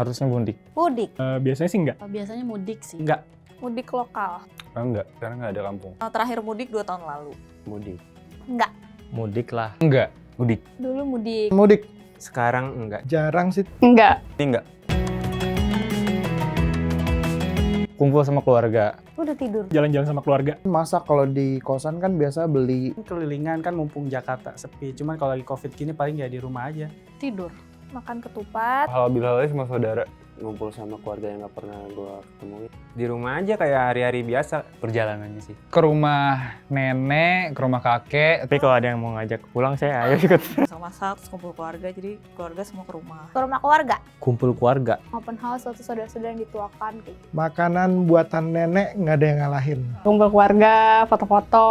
Harusnya mudik. Mudik. Biasanya sih enggak. Biasanya mudik sih. Enggak. Mudik lokal. Enggak, karena nggak ada kampung. Terakhir mudik 2 tahun lalu. Mudik. Enggak. Mudik lah. Enggak, mudik. Dulu mudik. Mudik. Sekarang enggak. Jarang sih. Enggak. Enggak. Kumpul sama keluarga. Udah tidur. Jalan-jalan sama keluarga. Masa kalau di kosan kan biasa beli. Kelilingan kan mumpung Jakarta sepi. Cuman kalau lagi Covid gini paling ya di rumah aja. Tidur. Makan ketupat. Halal bihalal sama saudara. Ngumpul sama keluarga yang gak pernah gue ketemuin. Di rumah aja kayak hari-hari biasa. Perjalanannya sih. Ke rumah nenek, ke rumah kakek. Tapi kalau ada yang mau ngajak pulang saya ayo ikut. Masak-masak, terus kumpul keluarga. Jadi keluarga semua ke rumah. Ke rumah keluarga, Kumpul keluarga. open house atau saudara-saudara yang dituakan kayak gitu. Makanan buatan nenek nggak ada yang ngalahin. Kumpul keluarga, foto-foto.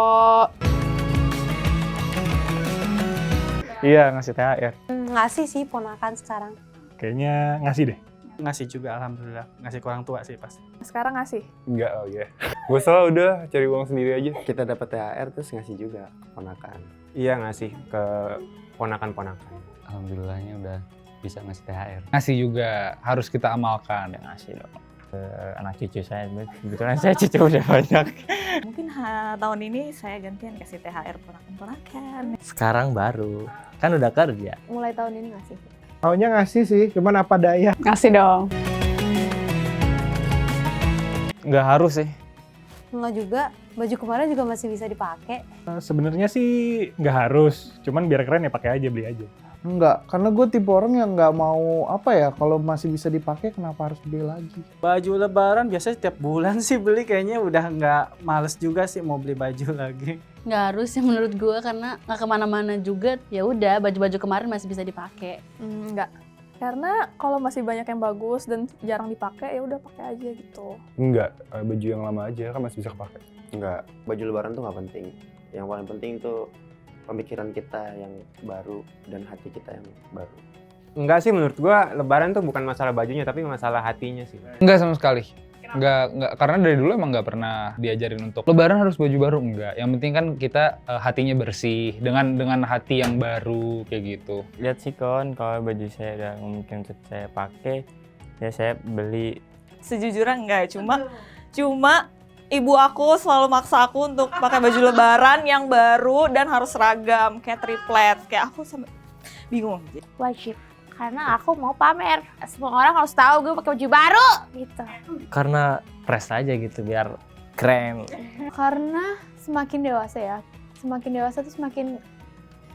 Iya, ngasih THR. Ngasih sih ponakan sekarang. Kayaknya ngasih deh. Ngasih juga alhamdulillah. Ngasih ke orang tua sih pasti. Sekarang ngasih. Enggak, oh ya. Gue salah udah cari uang sendiri aja. Kita dapat THR terus ngasih juga ponakan. Iya ngasih ke ponakan-ponakan. Alhamdulillahnya udah bisa ngasih THR. Ngasih juga harus kita amalkan. Ngasih dong. Anak cucu saya, kebetulan saya cucu udah banyak. Mungkin tahun ini saya gantian kasih THR ponakan-ponakan. Sekarang baru, kan udah kerja. Mulai tahun ini ngasih. Taunya ngasih sih, cuman apa daya. Ngasih dong. Nggak harus sih. Enggak juga, baju kemarin juga masih bisa dipakai. Sebenarnya sih nggak harus. Cuman biar keren ya pakai aja, beli aja. Enggak, karena gue tipe orang yang nggak mau apa ya, kalau masih bisa dipakai kenapa harus beli lagi. Baju lebaran biasanya tiap bulan sih beli, kayaknya udah nggak males juga sih mau beli baju lagi. Nggak harus ya menurut gue karena nggak kemana-mana juga. Ya udah baju-baju kemarin masih bisa dipakai. Enggak. Karena kalau masih banyak yang bagus dan jarang dipakai ya udah pakai aja gitu. Enggak, baju yang lama aja kan masih bisa kepake. Enggak, baju lebaran tuh nggak penting. Yang paling penting tuh pemikiran kita yang baru dan hati kita yang baru. Enggak sih, menurut gua lebaran tuh bukan masalah bajunya tapi masalah hatinya sih. Enggak sama sekali. Enggak, karena dari dulu emang nggak pernah diajarin untuk lebaran harus baju baru, enggak. Yang penting kan kita hatinya bersih dengan hati yang baru kayak gitu. Lihat sih kawan, kalau baju saya udah mungkin untuk saya pakai, ya saya beli. Sejujurnya enggak, cuma ibu aku selalu maksa aku untuk pakai baju lebaran yang baru dan harus seragam kayak triplet. Kayak aku sampai bingung. Wajib. Karena aku mau pamer. Semua orang harus tahu gue pakai baju baru gitu. Karena press aja gitu biar keren. Karena semakin dewasa ya, semakin dewasa tuh semakin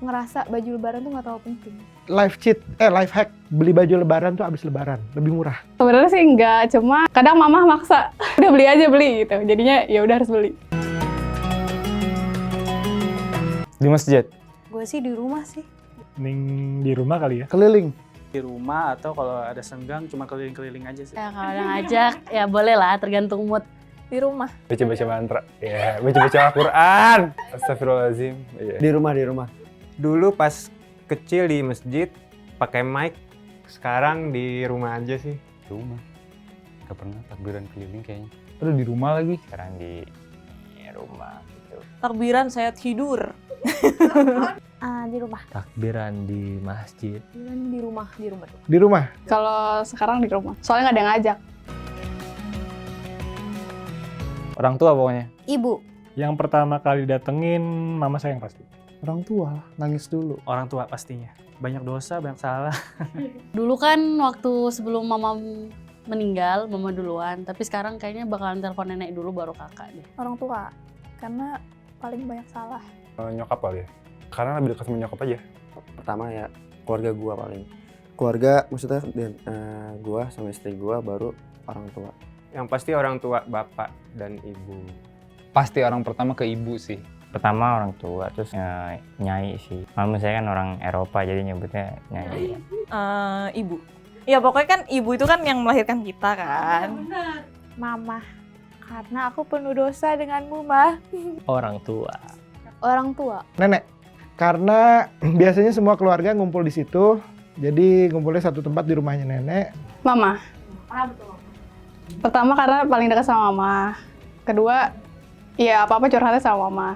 ngerasa baju lebaran tuh nggak terlalu penting. Life hack, beli baju lebaran tuh abis lebaran, lebih murah. Sebenarnya sih enggak, cuma kadang mama maksa. Udah beli aja beli gitu. Jadinya ya udah harus beli. Di masjid. Gue sih di rumah sih. Mending di rumah kali ya. Keliling. Di rumah atau kalau ada senggang cuma keliling-keliling aja sih. Ya kalau ada ngajak ya boleh lah tergantung mood. Di rumah. Baca-baca mantra. Ya, baca-baca Al-Quran. Astagfirullahaladzim. Iya. Di rumah. Dulu pas kecil di masjid pakai mic, sekarang di rumah aja sih. Rumah. Gak pernah takbiran keliling kayaknya. Aduh di rumah lagi. Sekarang di rumah gitu. Takbiran saya tidur. Di rumah. Takbiran di masjid. Di rumah. Di rumah. Kalau sekarang di rumah. Soalnya nggak ada yang ngajak. Orang tua pokoknya. Ibu. Yang pertama kali datengin mama saya yang pasti. Orang tua lah, nangis dulu. Orang tua pastinya. Banyak dosa, banyak salah. Dulu kan waktu sebelum mama meninggal, mama duluan. Tapi sekarang kayaknya bakalan telepon nenek dulu baru kakak deh. Orang tua. Karena paling banyak salah. Nyokap kali ya. Karena lebih dekat sama nyokap aja. Pertama ya keluarga gua paling. Keluarga maksudnya gua sama istri gua baru orang tua. Yang pasti orang tua bapak dan ibu. Pasti orang pertama ke ibu sih. Pertama orang tua, terus nyai sih. Mama saya kan orang Eropa jadi nyebutnya nyai. Ibu. Ya pokoknya kan ibu itu kan yang melahirkan kita kan. Mama. Karena aku penuh dosa denganmu, Mah. Orang tua. Orang tua. Nenek. Karena biasanya semua keluarga ngumpul di situ. Jadi ngumpulnya satu tempat di rumahnya nenek. Mama. Pertama karena paling dekat sama mama. Kedua, ya apa-apa curhatnya sama mama.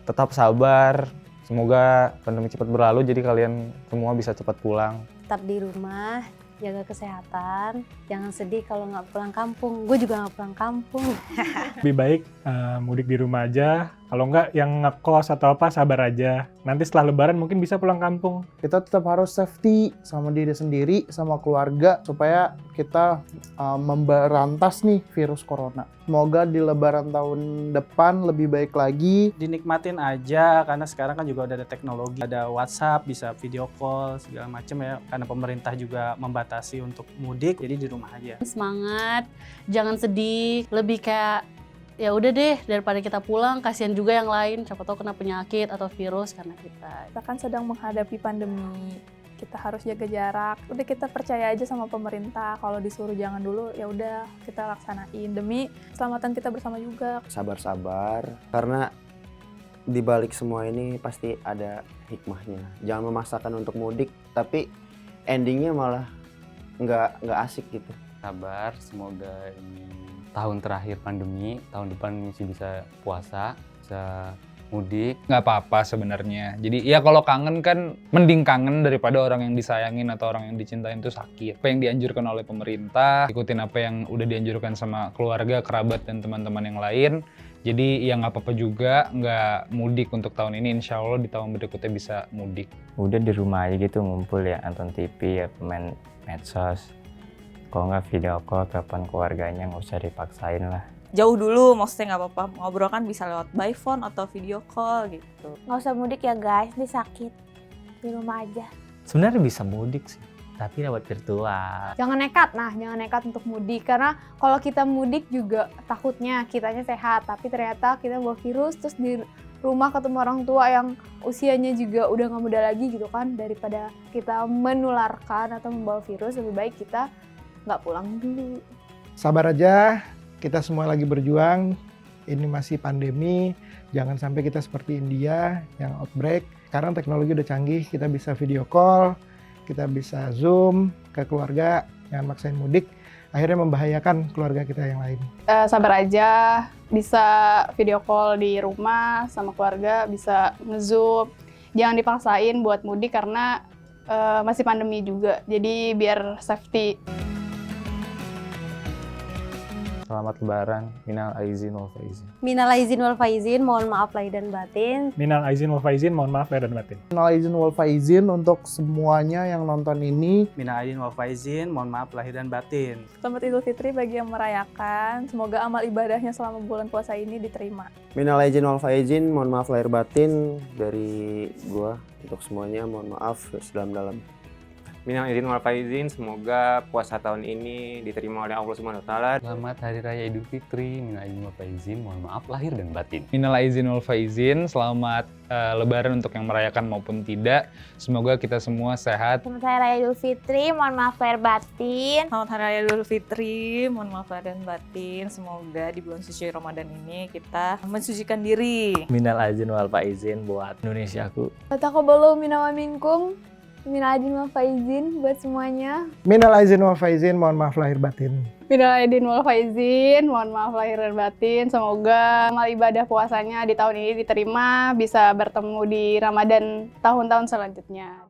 Tetap sabar. Semoga pandemi cepat berlalu jadi kalian semua bisa cepat pulang. tetap di rumah, jaga kesehatan, jangan sedih kalau nggak pulang kampung. Gue juga nggak pulang kampung. Lebih baik mudik di rumah aja. Kalau nggak yang ngekos atau apa sabar aja. Nanti setelah lebaran mungkin bisa pulang kampung. Kita tetap harus safety sama diri sendiri, sama keluarga, supaya kita memberantas nih virus corona. Semoga di lebaran tahun depan lebih baik lagi. Dinikmatin aja, karena sekarang kan juga udah ada teknologi. Ada WhatsApp, bisa video call, segala macam ya. Karena pemerintah juga membatasi untuk mudik, jadi di rumah aja. Semangat, jangan sedih, lebih kayak ya udah deh daripada kita pulang, kasihan juga yang lain, siapa tahu kena penyakit atau virus karena kita. Kita kan sedang menghadapi pandemi, kita harus jaga jarak. Udah kita percaya aja sama pemerintah, kalau disuruh jangan dulu ya udah kita laksanain demi keselamatan kita bersama juga. Sabar-sabar, karena di balik semua ini pasti ada hikmahnya. Jangan memaksakan untuk mudik, tapi endingnya malah nggak asik gitu. Sabar, semoga ini tahun terakhir pandemi, tahun depan masih bisa puasa, bisa mudik. Nggak apa-apa sebenarnya. Jadi ya kalau kangen kan mending kangen daripada orang yang disayangin atau orang yang dicintain itu sakit. Apa yang dianjurkan oleh pemerintah, ikutin apa yang udah dianjurkan sama keluarga, kerabat, dan teman-teman yang lain. Jadi ya nggak apa-apa juga nggak mudik untuk tahun ini. Insya Allah di tahun berikutnya bisa mudik. Udah di rumah aja gitu ngumpul ya, nonton TV ya, main medsos. Kalau nggak video call, telepon keluarganya, nggak usah dipaksain lah. Jauh dulu, maksudnya nggak apa-apa. Ngobrol kan bisa lewat by phone atau video call gitu. Nggak usah mudik ya guys, ini sakit. Di rumah aja. Sebenarnya bisa mudik sih, tapi lewat virtual. Jangan nekat untuk mudik. Karena kalau kita mudik juga takutnya kitanya sehat, tapi ternyata kita bawa virus, terus di rumah ketemu orang tua yang usianya juga udah nggak muda lagi gitu kan. Daripada kita menularkan atau membawa virus, lebih baik kita nggak pulang dulu. Sabar aja, kita semua lagi berjuang. Ini masih pandemi, jangan sampai kita seperti India yang outbreak. Sekarang teknologi udah canggih, kita bisa video call, kita bisa Zoom ke keluarga, jangan maksain mudik. Akhirnya membahayakan keluarga kita yang lain. Sabar aja, bisa video call di rumah sama keluarga, bisa nge-zoom. Jangan dipaksain buat mudik karena masih pandemi juga, jadi biar safety. Selamat Lebaran, minal aizin wal faizin. Minal aizin wal faizin, mohon maaf lahir dan batin. Minal aizin wal faizin, mohon maaf lahir dan batin. Minal aizin wal faizin untuk semuanya yang nonton ini. Minal aidin wal faizin, mohon maaf lahir dan batin. Selamat Idul Fitri bagi yang merayakan. Semoga amal ibadahnya selama bulan puasa ini diterima. Minal aidin wal faizin, mohon maaf lahir batin dari gua untuk semuanya, mohon maaf sedalam-dalam. Minal aidin wal faizin, semoga puasa tahun ini diterima oleh Allah Subhanahu wa taala. Selamat Hari Raya Idul Fitri, minal aidin wal faizin, mohon maaf lahir dan batin. Minal aizin wal faizin, selamat Lebaran untuk yang merayakan maupun tidak. Semoga kita semua sehat. Selamat Hari Raya Idul Fitri, mohon maaf lahir batin. Selamat Hari Raya Idul Fitri, mohon maaf lahir dan batin. Semoga di bulan suci Ramadan ini kita mensucikan diri. Minal aizin wal faizin buat Indonesiaku. Taqabbalu minna wa minkum. Minal aidin wal faizin buat semuanya. Minal aizin wal faizin, mohon maaf lahir batin. Minal aidin wal faizin, mohon maaf lahir dan batin. Semoga amal ibadah puasanya di tahun ini diterima, bisa bertemu di Ramadan tahun-tahun selanjutnya.